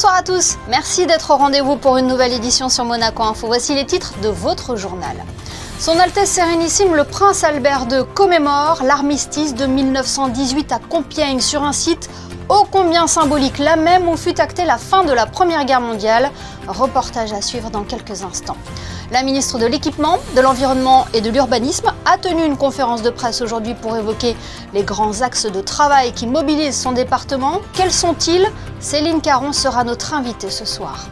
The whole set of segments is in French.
Bonsoir à tous, merci d'être au rendez-vous pour une nouvelle édition sur Monaco Info. Voici les titres de votre journal. Son Altesse Sérénissime, le Prince Albert II, commémore l'armistice de 1918 à Compiègne sur un site ô combien symbolique, là même où fut actée la fin de la Première Guerre mondiale. Reportage à suivre dans quelques instants. La ministre de l'Équipement, de l'Environnement et de l'Urbanisme a tenu une conférence de presse aujourd'hui pour évoquer les grands axes de travail qui mobilisent son département. Quels sont-ils? Céline Caron sera notre invitée ce soir.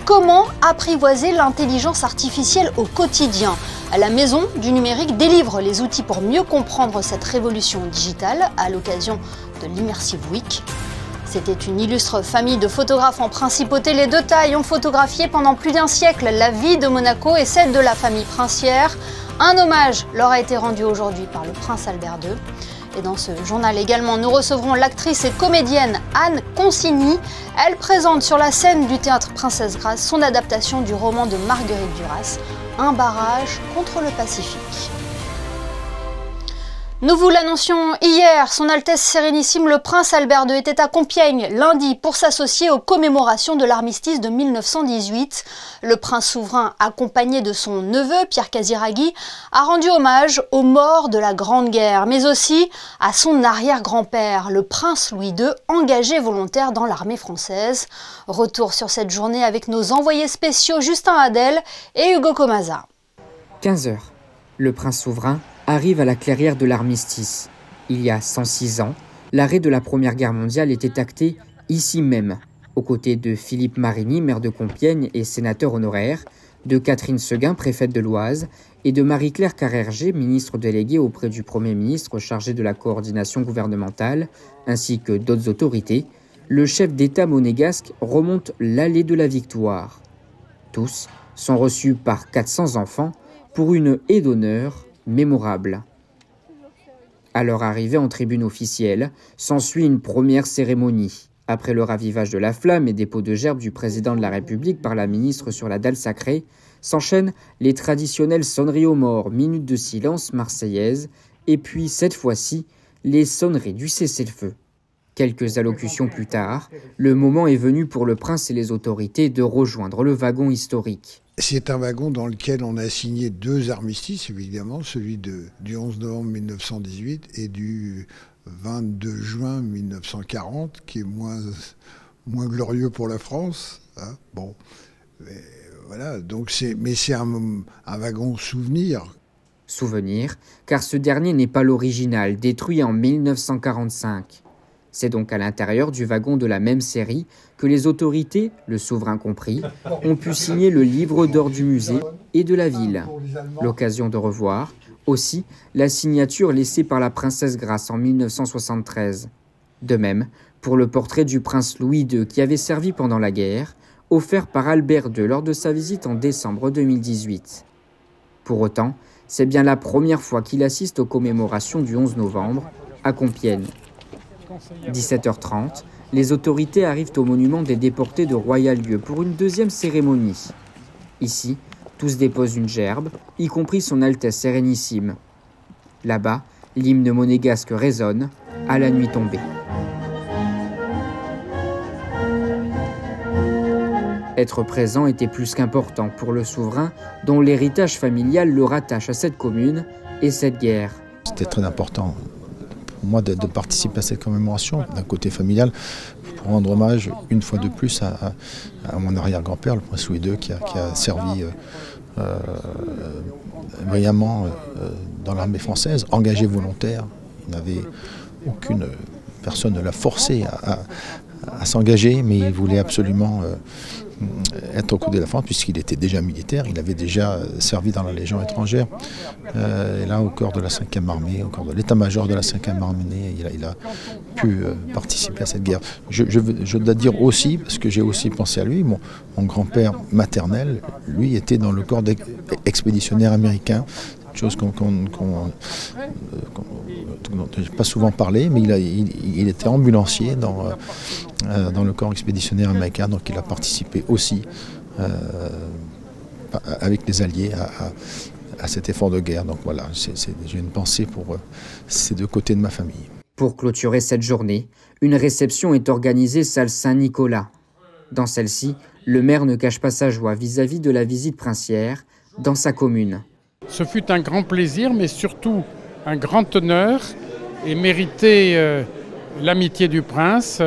Comment apprivoiser l'intelligence artificielle au quotidien? La Maison du Numérique délivre les outils pour mieux comprendre cette révolution digitale à l'occasion de l'Immersive Week. C'était une illustre famille de photographes en principauté. Les deux tailles ont photographié pendant plus d'un siècle la vie de Monaco et celle de la famille princière. Un hommage leur a été rendu aujourd'hui par le Prince Albert II. Et dans ce journal également, nous recevrons l'actrice et comédienne Anne Consigny. Elle présente sur la scène du théâtre Princesse Grace son adaptation du roman de Marguerite Duras, Un barrage contre le Pacifique. Nous vous l'annoncions hier, son Altesse Sérénissime le Prince Albert II était à Compiègne lundi pour s'associer aux commémorations de l'armistice de 1918. Le prince souverain, accompagné de son neveu Pierre Casiraghi, a rendu hommage aux morts de la Grande Guerre, mais aussi à son arrière-grand-père, le prince Louis II, engagé volontaire dans l'armée française. Retour sur cette journée avec nos envoyés spéciaux Justin Hadel et Hugo Comaza. 15 h, le prince souverain arrive à la clairière de l'armistice. Il y a 106 ans, l'arrêt de la Première Guerre mondiale était acté ici même, aux côtés de Philippe Marigny, maire de Compiègne et sénateur honoraire, de Catherine Seguin, préfète de l'Oise, et de Marie-Claire Carrerger, ministre déléguée auprès du Premier ministre chargé de la coordination gouvernementale, ainsi que d'autres autorités. Le chef d'État monégasque remonte l'allée de la Victoire. Tous sont reçus par 400 enfants pour une haie d'honneur mémorable. À leur arrivée en tribune officielle, s'ensuit une première cérémonie. Après le ravivage de la flamme et des pots de gerbe du président de la République par la ministre sur la dalle sacrée, s'enchaînent les traditionnelles sonneries aux morts, minutes de silence marseillaise, et puis, cette fois-ci, les sonneries du cessez-le-feu. Quelques allocutions plus tard, le moment est venu pour le prince et les autorités de rejoindre le wagon historique. C'est un wagon dans lequel on a signé deux armistices, évidemment, celui du 11 novembre 1918 et du 22 juin 1940, qui est moins glorieux pour la France. Hein, bon, mais voilà, donc c'est un wagon souvenir. Souvenir, car ce dernier n'est pas l'original, détruit en 1945. C'est donc à l'intérieur du wagon de la même série que les autorités, le souverain compris, ont pu signer le livre d'or du musée et de la ville. L'occasion de revoir aussi la signature laissée par la princesse Grace en 1973. De même pour le portrait du prince Louis II qui avait servi pendant la guerre, offert par Albert II lors de sa visite en décembre 2018. Pour autant, c'est bien la première fois qu'il assiste aux commémorations du 11 novembre à Compiègne. 17h30, les autorités arrivent au monument des déportés de Royal-Lieu pour une deuxième cérémonie. Ici, tous déposent une gerbe, y compris son Altesse Sérénissime. Là-bas, l'hymne monégasque résonne à la nuit tombée. Être présent était plus qu'important pour le souverain, dont l'héritage familial le rattache à cette commune et cette guerre. C'était très important pour moi de participer à cette commémoration, d'un côté familial, pour rendre hommage une fois de plus à mon arrière-grand-père, le prince Louis II, qui a servi brillamment dans l'armée française, engagé volontaire. Personne ne l'a forcé à s'engager, mais il voulait absolument être au côté de la France, puisqu'il était déjà militaire, il avait déjà servi dans la Légion étrangère, et là au corps de la 5e armée, au corps de l'état-major de la 5e armée, il a pu participer à cette guerre. Je dois dire aussi, parce que j'ai aussi pensé à lui, mon grand-père maternel, lui était dans le corps expéditionnaire américain, chose dont je n'ai pas souvent parlé, mais il était ambulancier dans le corps expéditionnaire américain, donc il a participé aussi avec les Alliés à cet effort de guerre. Donc voilà, j'ai une pensée pour ces deux côtés de ma famille. Pour clôturer cette journée, une réception est organisée salle Saint-Nicolas. Dans celle-ci, le maire ne cache pas sa joie vis-à-vis de la visite princière dans sa commune. Ce fut un grand plaisir, mais surtout un grand honneur et mériter l'amitié du prince,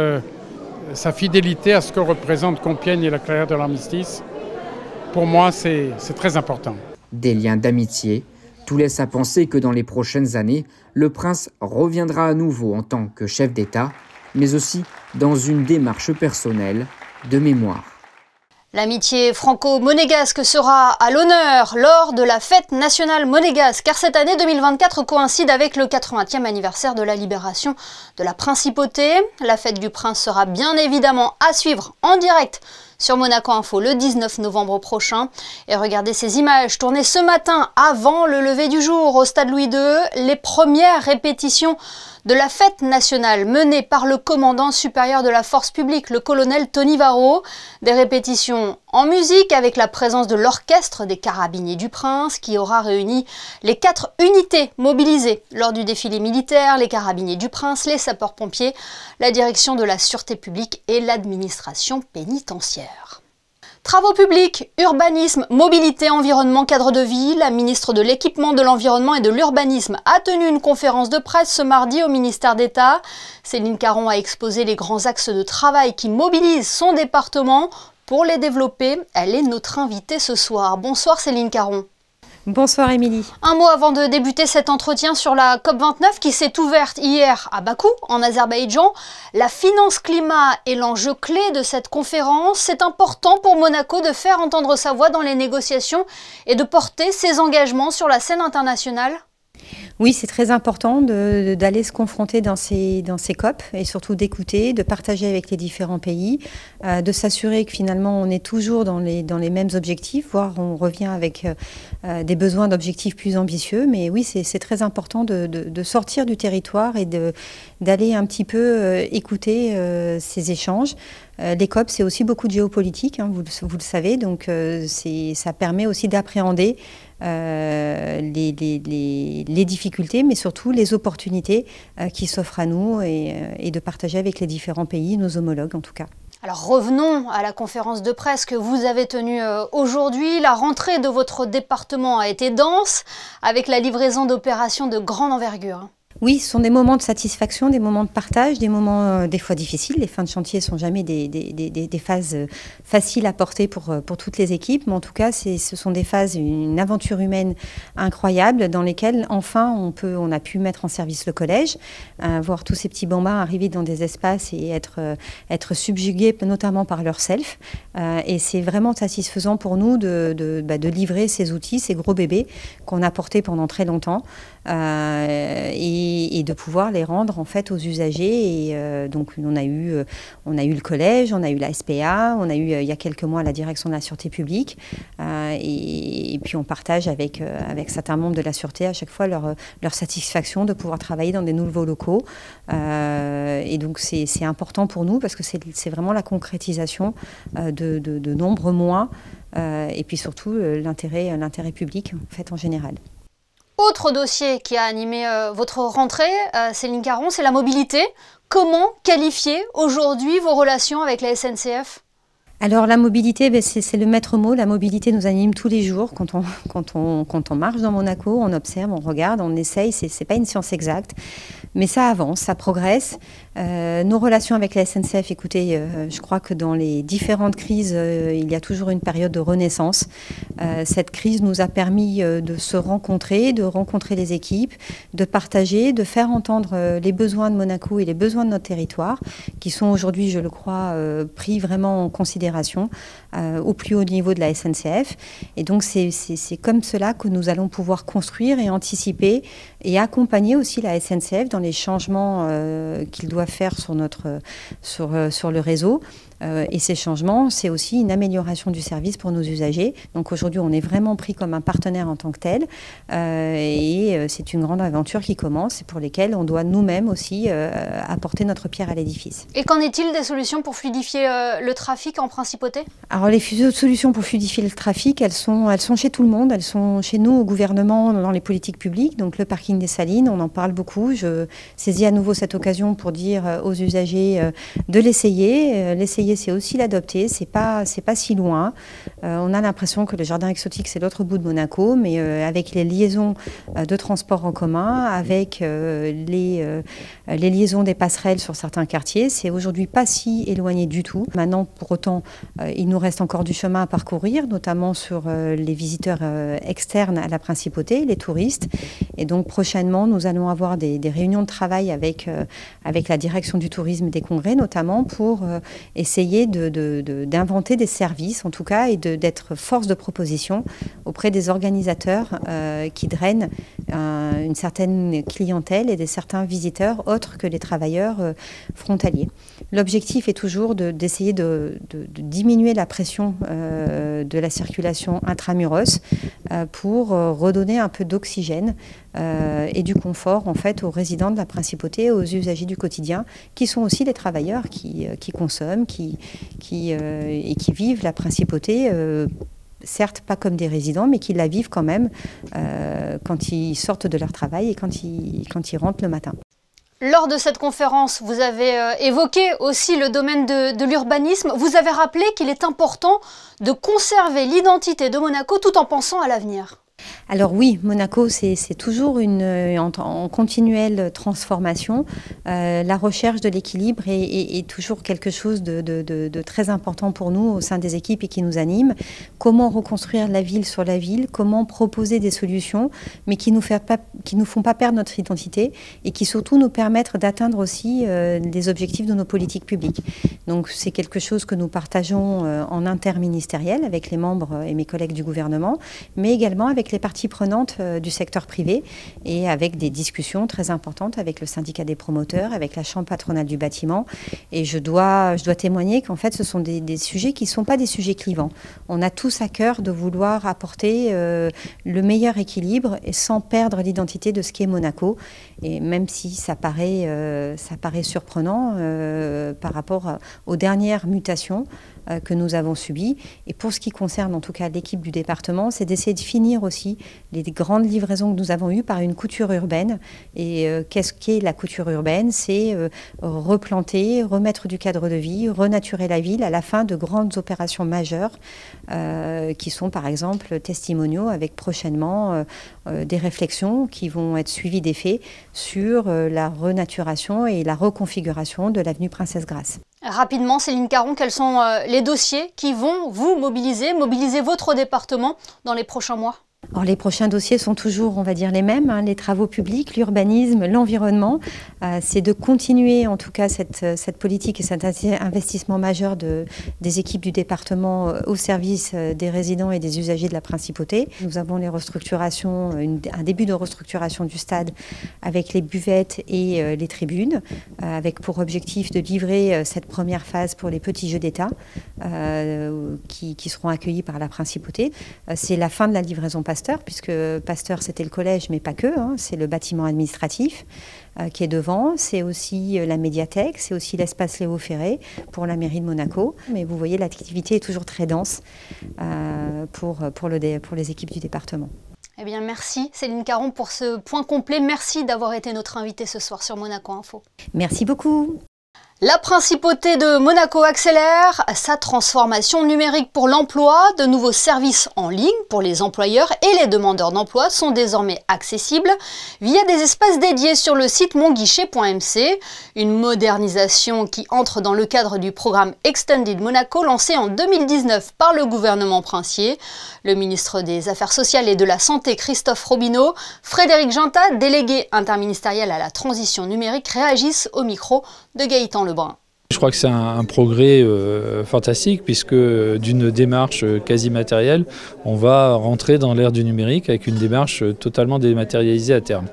sa fidélité à ce que représente Compiègne et la clairière de l'Armistice. Pour moi, c'est très important. Des liens d'amitié, tout laisse à penser que dans les prochaines années, le prince reviendra à nouveau en tant que chef d'État, mais aussi dans une démarche personnelle de mémoire. L'amitié franco-monégasque sera à l'honneur lors de la fête nationale monégasque, car cette année 2024 coïncide avec le 80e anniversaire de la libération de la principauté. La fête du prince sera bien évidemment à suivre en direct sur Monaco Info le 19 novembre prochain. Et regardez ces images tournées ce matin avant le lever du jour au stade Louis II, les premières répétitions de la fête nationale menée par le commandant supérieur de la force publique, le colonel Tony Varro. Des répétitions en musique avec la présence de l'orchestre des Carabiniers du Prince qui aura réuni les 4 unités mobilisées lors du défilé militaire, les Carabiniers du Prince, les sapeurs-pompiers, la direction de la sûreté publique et l'administration pénitentiaire. Travaux publics, urbanisme, mobilité, environnement, cadre de vie, la ministre de l'Équipement, de l'Environnement et de l'Urbanisme a tenu une conférence de presse ce mardi au ministère d'État. Céline Caron a exposé les grands axes de travail qui mobilisent son département. Pour les développer, elle est notre invitée ce soir. Bonsoir Céline Caron. Bonsoir Émilie. Un mot avant de débuter cet entretien sur la COP29 qui s'est ouverte hier à Bakou, en Azerbaïdjan. La finance climat est l'enjeu clé de cette conférence. C'est important pour Monaco de faire entendre sa voix dans les négociations et de porter ses engagements sur la scène internationale. Oui, c'est très important d'aller se confronter dans ces COP et surtout d'écouter, de partager avec les différents pays, de s'assurer que finalement on est toujours dans les mêmes objectifs, voire on revient avec des besoins d'objectifs plus ambitieux. Mais oui, c'est très important de sortir du territoire et d'aller un petit peu écouter ces échanges. Les COP, c'est aussi beaucoup de géopolitique, hein, vous le savez, donc ça permet aussi d'appréhender les difficultés, mais surtout les opportunités qui s'offrent à nous et de partager avec les différents pays, nos homologues en tout cas. Alors revenons à la conférence de presse que vous avez tenue aujourd'hui. La rentrée de votre département a été dense avec la livraison d'opérations de grande envergure. Oui, ce sont des moments de satisfaction, des moments de partage, des moments des fois difficiles. Les fins de chantier ne sont jamais des phases faciles à porter pour toutes les équipes, mais en tout cas, ce sont des phases, une aventure humaine incroyable dans lesquelles, enfin, on a pu mettre en service le collège, voir tous ces petits bambins arriver dans des espaces et être subjugués, notamment par leur self. Et c'est vraiment satisfaisant pour nous de livrer ces outils, ces gros bébés qu'on a portés pendant très longtemps. Et de pouvoir les rendre en fait aux usagers. Et donc on a eu le collège, on a eu la SPA, on a eu il y a quelques mois la direction de la sûreté publique, et puis on partage avec certains membres de la sûreté à chaque fois leur satisfaction de pouvoir travailler dans des nouveaux locaux. Et donc c'est important pour nous parce que c'est vraiment la concrétisation de nombreux mois et puis surtout l'intérêt public en fait en général. Autre dossier qui a animé votre rentrée, Céline Caron, c'est la mobilité. Comment qualifier aujourd'hui vos relations avec la SNCF ? Alors la mobilité, c'est le maître mot. La mobilité nous anime tous les jours. Quand on marche dans Monaco, on observe, on regarde, on essaye. C'est pas une science exacte, mais ça avance, ça progresse. Nos relations avec la SNCF, écoutez, je crois que dans les différentes crises, il y a toujours une période de renaissance. Cette crise nous a permis de se rencontrer, de rencontrer les équipes, de partager, de faire entendre les besoins de Monaco et les besoins de notre territoire, qui sont aujourd'hui, je le crois, pris vraiment en considération au plus haut niveau de la SNCF. Et donc c'est comme cela que nous allons pouvoir construire et anticiper et accompagner aussi la SNCF dans les changements qu'il doit faire sur le réseau. Et ces changements, c'est aussi une amélioration du service pour nos usagers. Donc aujourd'hui, on est vraiment pris comme un partenaire en tant que tel. Et c'est une grande aventure qui commence et pour lesquelles on doit nous-mêmes aussi apporter notre pierre à l'édifice. Et qu'en est-il des solutions pour fluidifier le trafic en principauté ? Alors les solutions pour fluidifier le trafic, elles sont chez tout le monde. Elles sont chez nous, au gouvernement, dans les politiques publiques. Donc le parking des Salines, on en parle beaucoup. Je saisis à nouveau cette occasion pour dire aux usagers de l'essayer l'essayer, c'est aussi l'adopter. C'est pas si loin. On a l'impression que le jardin exotique, c'est l'autre bout de Monaco, mais avec les liaisons de transport en commun, avec les liaisons des passerelles sur certains quartiers, c'est aujourd'hui pas si éloigné du tout. Maintenant, pour autant, il nous reste encore du chemin à parcourir, notamment sur les visiteurs externes à la principauté, les touristes. Et donc prochainement, nous allons avoir des réunions de travail avec la direction du tourisme et des congrès, notamment pour essayer d'inventer des services, en tout cas, et d'être force de proposition auprès des organisateurs qui drainent une certaine clientèle et certains visiteurs autres que les travailleurs frontaliers. L'objectif est toujours d'essayer de diminuer la pression de la circulation intramuros pour redonner un peu d'oxygène et du confort en fait aux résidents de la principauté, aux usagers du quotidien, qui sont aussi les travailleurs qui consomment, et qui vivent la principauté. Certes, pas comme des résidents, mais qui la vivent quand même quand ils sortent de leur travail et quand ils rentrent le matin. Lors de cette conférence, vous avez évoqué aussi le domaine de l'urbanisme. Vous avez rappelé qu'il est important de conserver l'identité de Monaco tout en pensant à l'avenir. Alors oui, Monaco, c'est toujours en continuelle transformation. La recherche de l'équilibre est toujours quelque chose de très important pour nous au sein des équipes et qui nous anime. Comment reconstruire la ville sur la ville, comment proposer des solutions, mais qui nous font pas perdre notre identité et qui surtout nous permettent d'atteindre aussi les objectifs de nos politiques publiques. Donc c'est quelque chose que nous partageons en interministériel avec les membres et mes collègues du gouvernement, mais également avec les parties prenantes du secteur privé et avec des discussions très importantes avec le syndicat des promoteurs, avec la chambre patronale du bâtiment. Et je dois témoigner qu'en fait ce sont des sujets qui ne sont pas des sujets clivants. On a tous à cœur de vouloir apporter le meilleur équilibre et sans perdre l'identité de ce qu'est Monaco. Et même si ça paraît surprenant par rapport aux dernières mutations que nous avons subies. Et pour ce qui concerne en tout cas l'équipe du département, c'est d'essayer de finir aussi les grandes livraisons que nous avons eues par une couture urbaine. Et qu'est-ce qu'est la couture urbaine? C'est replanter, remettre du cadre de vie, renaturer la ville à la fin de grandes opérations majeures qui sont par exemple testimoniaux avec prochainement des réflexions qui vont être suivies des faits sur la renaturation et la reconfiguration de l'avenue Princesse Grasse. Rapidement, Céline Caron, quels sont les dossiers qui vont vous mobiliser votre département dans les prochains mois? Alors, les prochains dossiers sont toujours, on va dire, les mêmes, les travaux publics, l'urbanisme, l'environnement. C'est de continuer, en tout cas, cette politique et cet investissement majeur des équipes du département au service des résidents et des usagers de la principauté. Nous avons les restructurations, un début de restructuration du stade avec les buvettes et les tribunes, avec pour objectif de livrer cette première phase pour les petits jeux d'État qui seront accueillis par la principauté. C'est la fin de la livraison Pasteur, puisque Pasteur c'était le collège, mais pas que, c'est le bâtiment administratif qui est devant, c'est aussi la médiathèque, c'est aussi l'espace Léo Ferré pour la mairie de Monaco. Mais vous voyez, l'activité est toujours très dense pour les équipes du département. Eh bien, merci Céline Caron pour ce point complet. Merci d'avoir été notre invitée ce soir sur Monaco Info. Merci beaucoup. La principauté de Monaco accélère sa transformation numérique pour l'emploi. De nouveaux services en ligne pour les employeurs et les demandeurs d'emploi sont désormais accessibles via des espaces dédiés sur le site monguichet.mc. Une modernisation qui entre dans le cadre du programme Extended Monaco lancé en 2019 par le gouvernement princier. Le ministre des Affaires sociales et de la Santé, Christophe Robineau, Frédéric Gintat, délégué interministériel à la transition numérique, réagissent au micro de Gaëtan Lebrun. Je crois que c'est un progrès fantastique puisque d'une démarche quasi matérielle, on va rentrer dans l'ère du numérique avec une démarche totalement dématérialisée à terme.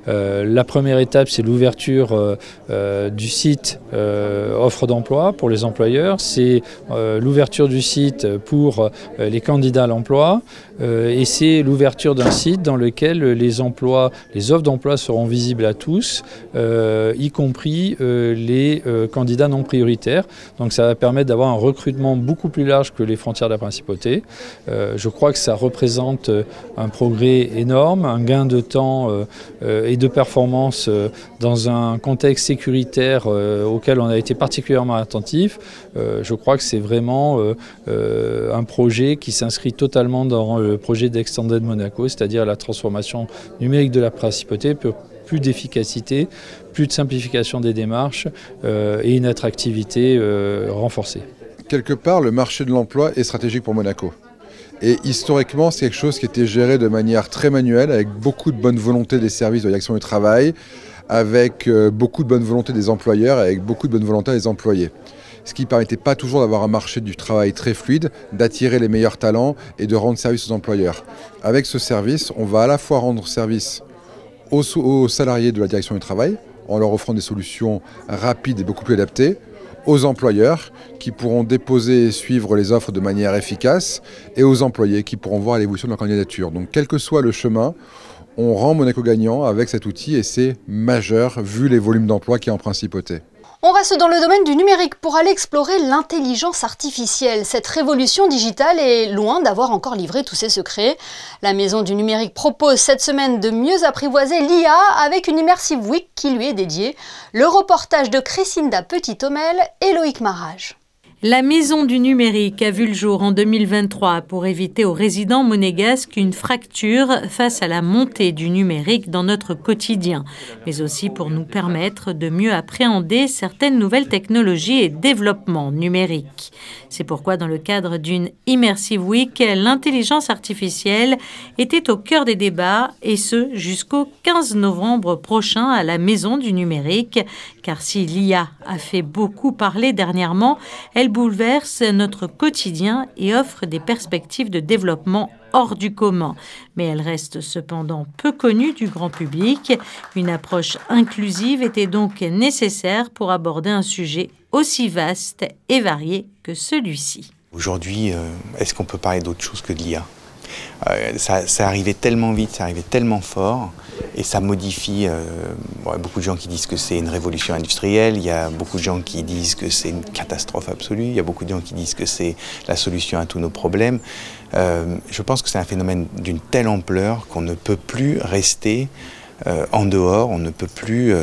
La première étape, c'est l'ouverture du site offre d'emploi pour les employeurs, c'est l'ouverture du site pour les candidats à l'emploi et c'est l'ouverture d'un site dans lequel les offres d'emploi seront visibles à tous, y compris les candidats non prioritaires. Donc ça va permettre d'avoir un recrutement beaucoup plus large que les frontières de la principauté. Je crois que ça représente un progrès énorme, un gain de temps et de performance dans un contexte sécuritaire auquel on a été particulièrement attentif, je crois que c'est vraiment un projet qui s'inscrit totalement dans le projet d'Extended Monaco, c'est-à-dire la transformation numérique de la principauté, plus d'efficacité, plus de simplification des démarches et une attractivité renforcée. Quelque part, le marché de l'emploi est stratégique pour Monaco. Et historiquement, c'est quelque chose qui était géré de manière très manuelle, avec beaucoup de bonne volonté des services de la direction du travail, avec beaucoup de bonne volonté des employeurs, avec beaucoup de bonne volonté des employés. Ce qui ne permettait pas toujours d'avoir un marché du travail très fluide, d'attirer les meilleurs talents et de rendre service aux employeurs. Avec ce service, on va à la fois rendre service aux salariés de la direction du travail, en leur offrant des solutions rapides et beaucoup plus adaptées, aux employeurs qui pourront déposer et suivre les offres de manière efficace et aux employés qui pourront voir l'évolution de leur candidature. Donc quel que soit le chemin, on rend Monaco gagnant avec cet outil et c'est majeur vu les volumes d'emploi qu'il y a en principauté. On reste dans le domaine du numérique pour aller explorer l'intelligence artificielle. Cette révolution digitale est loin d'avoir encore livré tous ses secrets. La Maison du numérique propose cette semaine de mieux apprivoiser l'IA avec une Immersive Week qui lui est dédiée. Le reportage de Chrisinda Petit-Homel et Loïc Marage. La Maison du numérique a vu le jour en 2023 pour éviter aux résidents monégasques une fracture face à la montée du numérique dans notre quotidien, mais aussi pour nous permettre de mieux appréhender certaines nouvelles technologies et développements numériques. C'est pourquoi dans le cadre d'une Immersive Week, l'intelligence artificielle était au cœur des débats et ce jusqu'au 15 novembre prochain à la Maison du numérique, car si l'IA a fait beaucoup parler dernièrement, elle bouleverse notre quotidien et offre des perspectives de développement hors du commun. Mais elle reste cependant peu connue du grand public. Une approche inclusive était donc nécessaire pour aborder un sujet aussi vaste et varié que celui-ci. Aujourd'hui, est-ce qu'on peut parler d'autre chose que de l'IA ? Ça arrivait tellement vite, ça arrivait tellement fort et ça modifie. Beaucoup de gens qui disent que c'est une révolution industrielle, il y a beaucoup de gens qui disent que c'est une catastrophe absolue, il y a beaucoup de gens qui disent que c'est la solution à tous nos problèmes. Je pense que c'est un phénomène d'une telle ampleur qu'on ne peut plus rester en dehors, on ne peut plus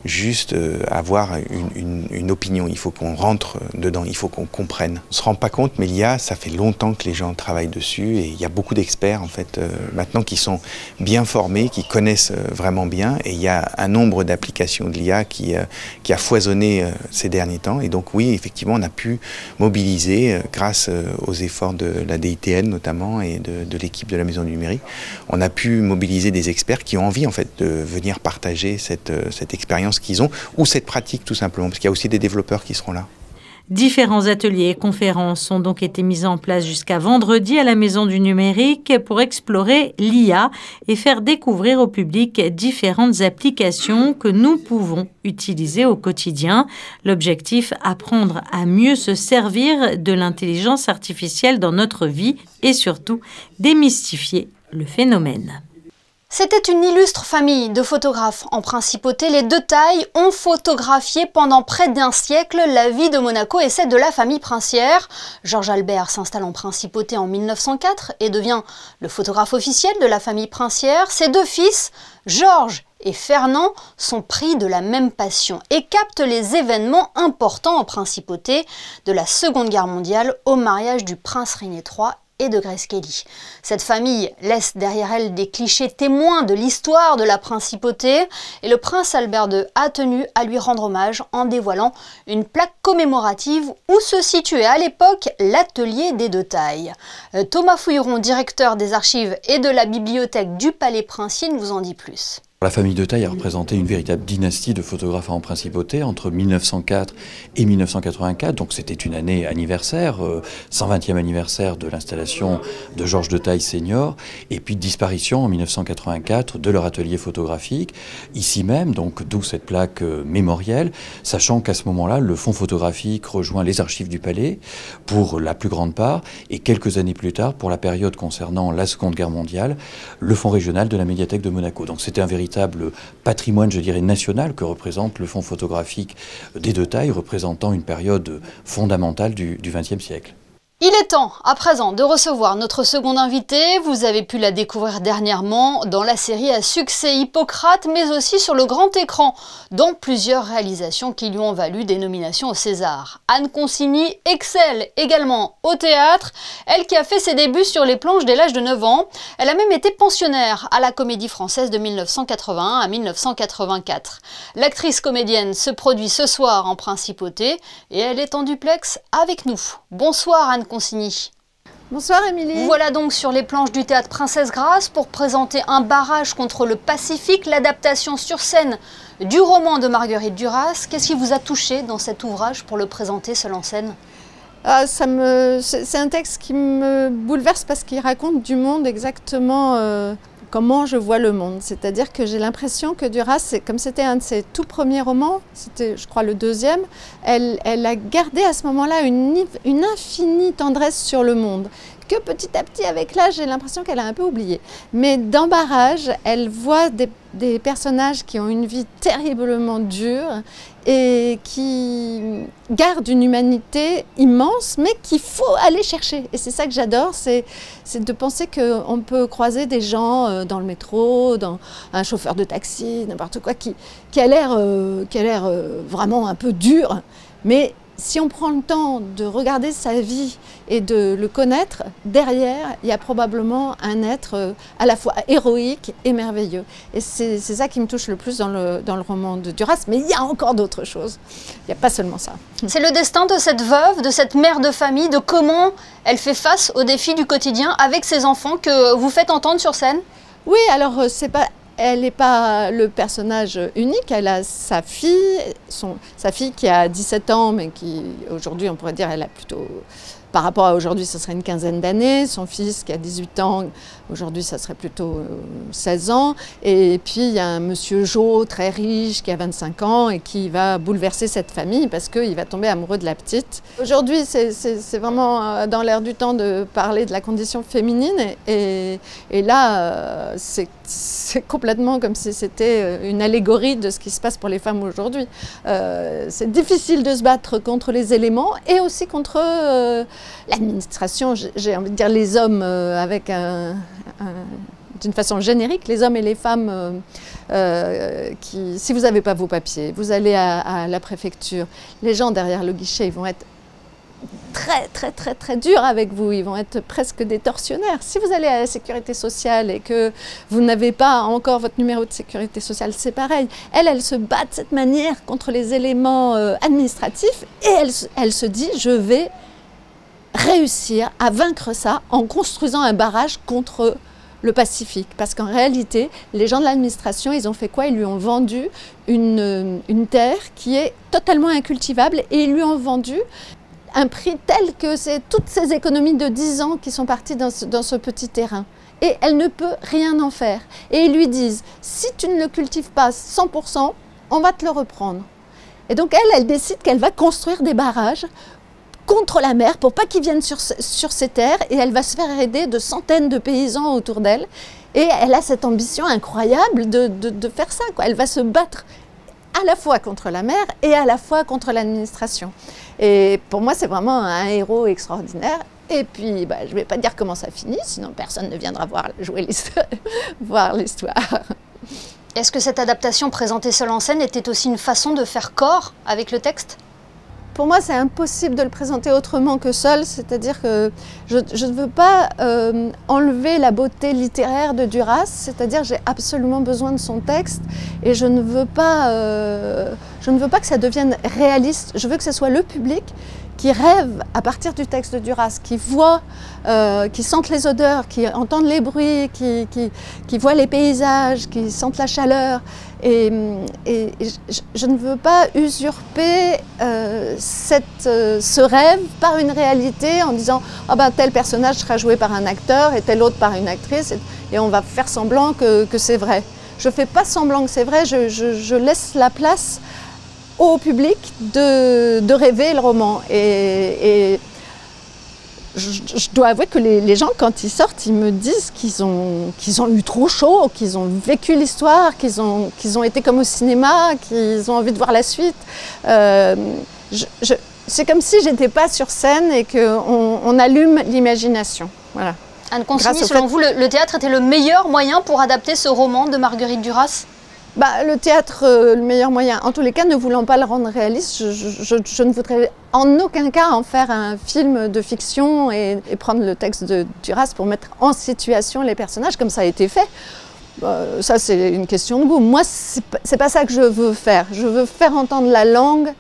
juste avoir une opinion, il faut qu'on rentre dedans, il faut qu'on comprenne. On ne se rend pas compte, mais l'IA, ça fait longtemps que les gens travaillent dessus et il y a beaucoup d'experts en fait maintenant qui sont bien formés, qui connaissent vraiment bien et il y a un nombre d'applications de l'IA qui a foisonné ces derniers temps et donc oui, effectivement, on a pu mobiliser grâce aux efforts de la DITN notamment et de l'équipe de la Maison du numérique, on a pu mobiliser des experts qui ont envie en fait de venir partager cette expérience qu'ils ont ou cette pratique tout simplement, parce qu'il y a aussi des développeurs qui seront là. Différents ateliers et conférences ont donc été mis en place jusqu'à vendredi à la Maison du numérique pour explorer l'IA et faire découvrir au public différentes applications que nous pouvons utiliser au quotidien. L'objectif, apprendre à mieux se servir de l'intelligence artificielle dans notre vie et surtout démystifier le phénomène. C'était une illustre famille de photographes en principauté. Les deux tailles ont photographié pendant près d'un siècle la vie de Monaco et celle de la famille princière. Georges Albert s'installe en principauté en 1904 et devient le photographe officiel de la famille princière. Ses deux fils, Georges et Fernand, sont pris de la même passion et captent les événements importants en principauté, de la Seconde Guerre mondiale au mariage du prince Régnier III et de Grace Kelly. Cette famille laisse derrière elle des clichés témoins de l'histoire de la principauté et le prince Albert II a tenu à lui rendre hommage en dévoilant une plaque commémorative où se situait à l'époque l'atelier des deux tailles. Thomas Fouilleron, directeur des archives et de la bibliothèque du Palais Princier, nous en dit plus. La famille de Taille a représenté une véritable dynastie de photographes en principauté entre 1904 et 1984, donc c'était une année anniversaire, 120e anniversaire de l'installation de Georges de Taille senior, et puis disparition en 1984 de leur atelier photographique, ici même, donc d'où cette plaque mémorielle, sachant qu'à ce moment-là, le fonds photographique rejoint les archives du Palais pour la plus grande part, et quelques années plus tard, pour la période concernant la Seconde Guerre mondiale, le fonds régional de la médiathèque de Monaco. Donc c'était un véritable patrimoine, je dirais, national que représente le fonds photographique des deux tailles, représentant une période fondamentale du XXe siècle. Il est temps à présent de recevoir notre seconde invitée. Vous avez pu la découvrir dernièrement dans la série à succès Hippocrate, mais aussi sur le grand écran, dans plusieurs réalisations qui lui ont valu des nominations au César. Anne Consigny excelle également au théâtre, elle qui a fait ses débuts sur les planches dès l'âge de 9 ans. Elle a même été pensionnaire à la Comédie Française de 1981 à 1984. L'actrice comédienne se produit ce soir en Principauté et elle est en duplex avec nous. Bonsoir Anne Consigny. Bonsoir Émilie. Vous voilà donc sur les planches du théâtre Princesse Grace pour présenter Un barrage contre le Pacifique, l'adaptation sur scène du roman de Marguerite Duras. Qu'est-ce qui vous a touché dans cet ouvrage pour le présenter seul en scène? C'est un texte qui me bouleverse parce qu'il raconte du monde exactement comment je vois le monde. C'est-à-dire que j'ai l'impression que Duras, comme c'était un de ses tout premiers romans, c'était je crois le deuxième, elle a gardé à ce moment-là une infinie tendresse sur le monde, que petit à petit avec l'âge j'ai l'impression qu'elle a un peu oublié. Mais dans Barrage, elle voit des personnages qui ont une vie terriblement dure et qui gardent une humanité immense, mais qu'il faut aller chercher. Et c'est ça que j'adore, c'est de penser qu'on peut croiser des gens dans le métro, dans un chauffeur de taxi, n'importe quoi, qui a l'air vraiment un peu dur, mais si on prend le temps de regarder sa vie et de le connaître, derrière, il y a probablement un être à la fois héroïque et merveilleux. Et c'est ça qui me touche le plus dans le roman de Duras. Mais il y a encore d'autres choses. Il n'y a pas seulement ça. C'est le destin de cette veuve, de cette mère de famille, de comment elle fait face aux défis du quotidien avec ses enfants que vous faites entendre sur scène? Oui, alors c'est pas... Elle n'est pas le personnage unique, elle a sa fille qui a 17 ans, mais qui aujourd'hui on pourrait dire elle a plutôt, par rapport à aujourd'hui ça serait une quinzaine d'années, son fils qui a 18 ans, aujourd'hui ça serait plutôt 16 ans, et puis il y a un monsieur Jo très riche qui a 25 ans et qui va bouleverser cette famille parce qu'il va tomber amoureux de la petite. Aujourd'hui c'est vraiment dans l'air du temps de parler de la condition féminine et là c'est complètement comme si c'était une allégorie de ce qui se passe pour les femmes aujourd'hui. C'est difficile de se battre contre les éléments et aussi contre l'administration, j'ai envie de dire les hommes avec d'une façon générique, les hommes et les femmes si vous n'avez pas vos papiers, vous allez à la préfecture, les gens derrière le guichet ils vont être très durs avec vous, ils vont être presque des tortionnaires. Si vous allez à la sécurité sociale et que vous n'avez pas encore votre numéro de sécurité sociale, c'est pareil. Elle se bat de cette manière contre les éléments administratifs et elle se dit je vais réussir à vaincre ça en construisant un barrage contre le Pacifique. Parce qu'en réalité, les gens de l'administration, ils ont fait quoi? Ils lui ont vendu une terre qui est totalement incultivable et ils lui ont vendu un prix tel que c'est toutes ces économies de 10 ans qui sont parties dans ce petit terrain. Et elle ne peut rien en faire. Et ils lui disent, si tu ne le cultives pas 100%, on va te le reprendre. Et donc elle décide qu'elle va construire des barrages contre la mer pour pas qu'ils viennent sur ces terres et elle va se faire aider de centaines de paysans autour d'elle. Et elle a cette ambition incroyable de faire ça, quoi. Elle va se battre à la fois contre la mer et à la fois contre l'administration. Et pour moi, c'est vraiment un héros extraordinaire. Et puis, je ne vais pas dire comment ça finit, sinon personne ne viendra voir l'histoire. Est-ce que cette adaptation présentée seule en scène était aussi une façon de faire corps avec le texte? Pour moi, c'est impossible de le présenter autrement que seul, c'est-à-dire que je ne veux pas enlever la beauté littéraire de Duras, c'est-à-dire j'ai absolument besoin de son texte et je ne veux pas que ça devienne réaliste, je veux que ce soit le public qui rêve à partir du texte de Duras, qui voit, qui sentent les odeurs, qui entendent les bruits, qui voient les paysages, qui sentent la chaleur. Et je ne veux pas usurper ce rêve par une réalité en disant tel personnage sera joué par un acteur et tel autre par une actrice et on va faire semblant que c'est vrai. Je ne fais pas semblant que c'est vrai, je laisse la place au public de rêver le roman. Et je dois avouer que les gens, quand ils sortent, ils me disent qu'ils ont eu trop chaud, qu'ils ont vécu l'histoire, qu'ils ont été comme au cinéma, qu'ils ont envie de voir la suite. c'est comme si j'étais pas sur scène et qu'on allume l'imagination. Voilà. Anne Consigny, selon vous, le théâtre était le meilleur moyen pour adapter ce roman de Marguerite Duras? Le théâtre, le meilleur moyen. En tous les cas, ne voulant pas le rendre réaliste, je ne voudrais en aucun cas en faire un film de fiction et prendre le texte de Duras pour mettre en situation les personnages, comme ça a été fait. Ça, c'est une question de goût. Moi, c'est pas ça que je veux faire. Je veux faire entendre la langue.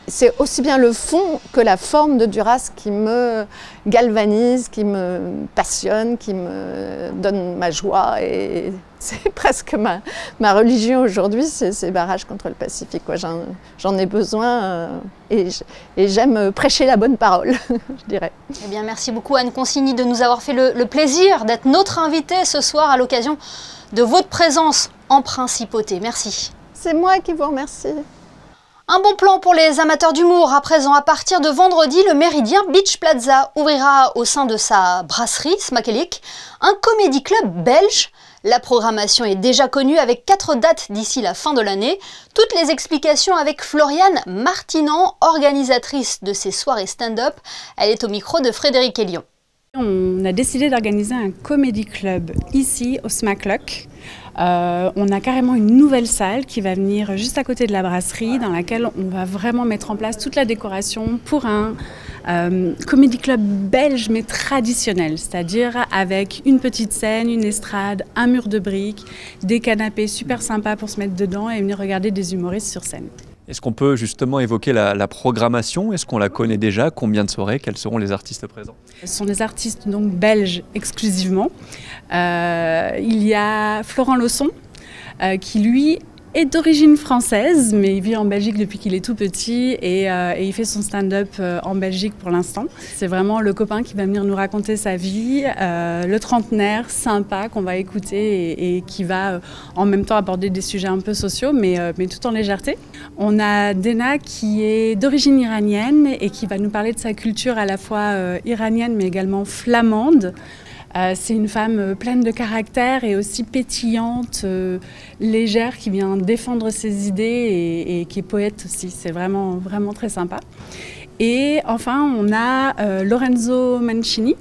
C'est aussi bien le fond que la forme de Duras qui me galvanise, qui me passionne, qui me donne ma joie. Et c'est presque ma religion aujourd'hui, c'est ces barrages contre le Pacifique. J'en ai besoin et j'aime prêcher la bonne parole, je dirais. Eh bien, merci beaucoup Anne Consigny de nous avoir fait le plaisir d'être notre invitée ce soir à l'occasion de votre présence en Principauté. Merci. C'est moi qui vous remercie. Un bon plan pour les amateurs d'humour. À présent, à partir de vendredi, le Méridien Beach Plaza ouvrira au sein de sa brasserie Smakelijk un comédie club belge. La programmation est déjà connue avec 4 dates d'ici la fin de l'année. Toutes les explications avec Floriane Martinan, organisatrice de ces soirées stand-up. Elle est au micro de Frédéric Hélion. On a décidé d'organiser un comédie club ici au Smakelijk. On a carrément une nouvelle salle qui va venir juste à côté de la brasserie dans laquelle on va vraiment mettre en place toute la décoration pour un comédie club belge mais traditionnel, c'est-à-dire avec une petite scène, une estrade, un mur de briques, des canapés super sympas pour se mettre dedans et venir regarder des humoristes sur scène. Est-ce qu'on peut justement évoquer la programmation? Est-ce qu'on la connaît déjà? Combien de soirées? Quels seront les artistes présents? Ce sont des artistes donc belges exclusivement. Il y a Florent Lausson qui lui est d'origine française, mais il vit en Belgique depuis qu'il est tout petit et il fait son stand-up en Belgique pour l'instant. C'est vraiment le copain qui va venir nous raconter sa vie, le trentenaire sympa qu'on va écouter et qui va en même temps aborder des sujets un peu sociaux, mais tout en légèreté. On a Dena qui est d'origine iranienne et qui va nous parler de sa culture à la fois iranienne mais également flamande. C'est une femme pleine de caractère et aussi pétillante, légère, qui vient défendre ses idées et qui est poète aussi. C'est vraiment, vraiment très sympa. Et enfin, on a Lorenzo Mancini.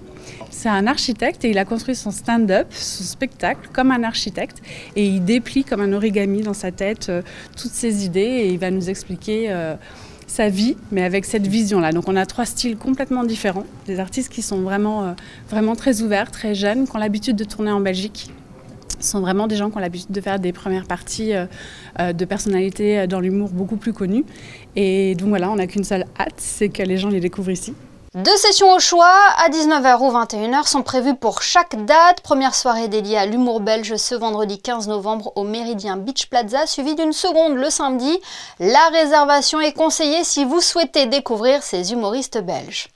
C'est un architecte et il a construit son stand-up, son spectacle, comme un architecte. Et il déplie comme un origami dans sa tête toutes ses idées et il va nous expliquer sa vie, mais avec cette vision-là. Donc on a 3 styles complètement différents, des artistes qui sont vraiment très ouverts, très jeunes, qui ont l'habitude de tourner en Belgique. Ce sont vraiment des gens qui ont l'habitude de faire des premières parties de personnalités dans l'humour beaucoup plus connues. Et donc voilà, on n'a qu'une seule hâte, c'est que les gens les découvrent ici. 2 sessions au choix, à 19h ou 21h, sont prévues pour chaque date. Première soirée dédiée à l'humour belge ce vendredi 15 novembre au Méridien Beach Plaza, suivie d'une seconde le samedi. La réservation est conseillée si vous souhaitez découvrir ces humoristes belges.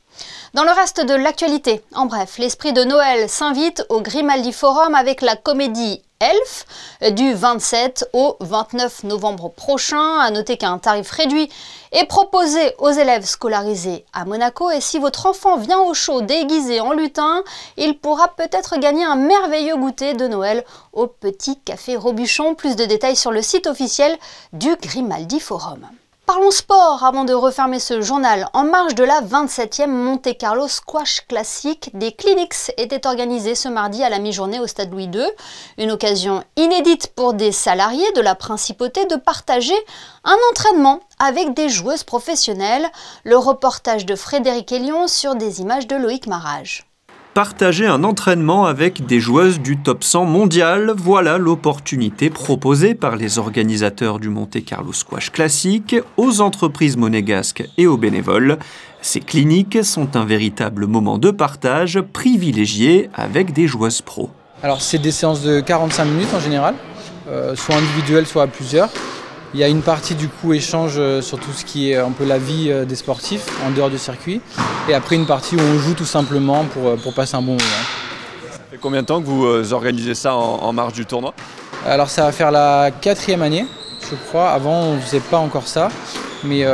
Dans le reste de l'actualité, en bref, l'esprit de Noël s'invite au Grimaldi Forum avec la comédie Elf du 27 au 29 novembre prochain. À noter qu'un tarif réduit est proposé aux élèves scolarisés à Monaco et si votre enfant vient au show déguisé en lutin, il pourra peut-être gagner un merveilleux goûter de Noël au Petit Café Robuchon. Plus de détails sur le site officiel du Grimaldi Forum. Parlons sport avant de refermer ce journal. En marge de la 27e Monte Carlo Squash Classic, des clinics étaient organisés ce mardi à la mi-journée au Stade Louis II. Une occasion inédite pour des salariés de la Principauté de partager un entraînement avec des joueuses professionnelles. Le reportage de Frédéric Hélion sur des images de Loïc Marage. Partager un entraînement avec des joueuses du top 100 mondial, voilà l'opportunité proposée par les organisateurs du Monte Carlo Squash Classic aux entreprises monégasques et aux bénévoles. Ces cliniques sont un véritable moment de partage privilégié avec des joueuses pro. Alors c'est des séances de 45 minutes en général, soit individuelles, soit à plusieurs. Il y a une partie du coup échange sur tout ce qui est un peu la vie des sportifs en dehors du circuit. Et après une partie où on joue tout simplement pour passer un bon moment. Ça fait combien de temps que vous organisez ça en marge du tournoi? Alors ça va faire la 4e année, je crois. Avant on ne faisait pas encore ça. Mais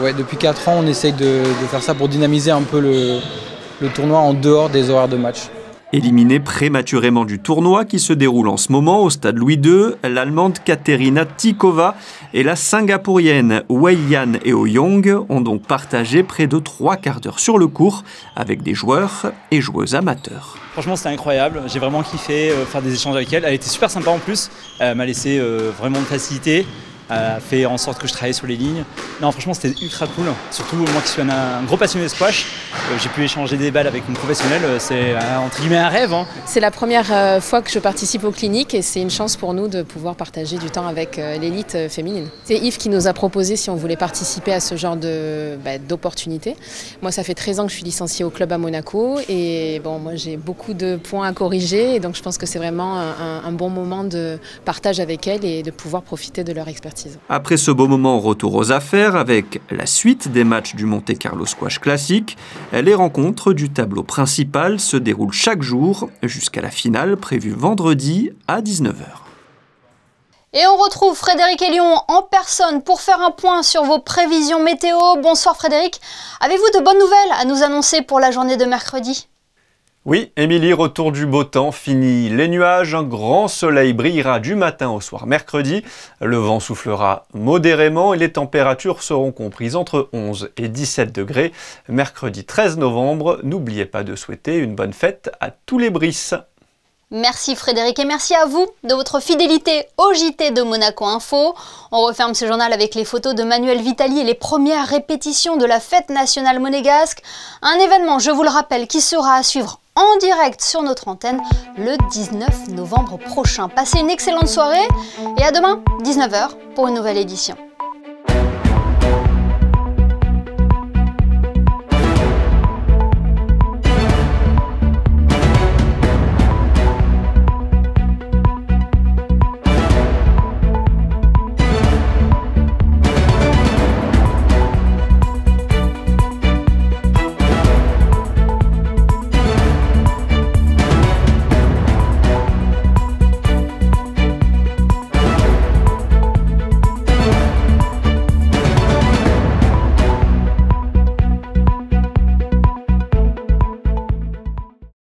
ouais, depuis 4 ans on essaye de faire ça pour dynamiser un peu le tournoi en dehors des horaires de match. Éliminée prématurément du tournoi qui se déroule en ce moment au stade Louis II, l'Allemande Katerina Tikova et la Singapourienne Wei Yan Eo-Yong ont donc partagé près de 3 quarts d'heure sur le court avec des joueurs et joueuses amateurs. Franchement, c'était incroyable. J'ai vraiment kiffé faire des échanges avec elle. Elle était super sympa en plus. Elle m'a laissé vraiment de facilité. A fait en sorte que je travaillais sur les lignes. Non, franchement, c'était ultra cool. Surtout moi qui suis un gros passionné de squash, j'ai pu échanger des balles avec une professionnelle. C'est entre guillemets un rêve. Hein. C'est la première fois que je participe aux cliniques et c'est une chance pour nous de pouvoir partager du temps avec l'élite féminine. C'est Yves qui nous a proposé si on voulait participer à ce genre d'opportunités. Moi, ça fait 13 ans que je suis licenciée au club à Monaco et bon, moi j'ai beaucoup de points à corriger et donc je pense que c'est vraiment un bon moment de partage avec elle et de pouvoir profiter de leur expertise. Après ce beau moment, retour aux affaires avec la suite des matchs du Monte Carlo Squash Classic. Les rencontres du tableau principal se déroulent chaque jour jusqu'à la finale prévue vendredi à 19h. Et on retrouve Frédéric Hélion en personne pour faire un point sur vos prévisions météo. Bonsoir Frédéric, avez-vous de bonnes nouvelles à nous annoncer pour la journée de mercredi ? Oui, Émilie, retour du beau temps, fini les nuages, un grand soleil brillera du matin au soir mercredi, le vent soufflera modérément et les températures seront comprises entre 11 et 17 degrés. Mercredi 13 novembre, n'oubliez pas de souhaiter une bonne fête à tous les Brices. Merci Frédéric et merci à vous de votre fidélité au JT de Monaco Info. On referme ce journal avec les photos de Manuel Vitali et les premières répétitions de la fête nationale monégasque. Un événement, je vous le rappelle, qui sera à suivre en direct sur notre antenne le 19 novembre prochain. Passez une excellente soirée et à demain, 19h, pour une nouvelle édition.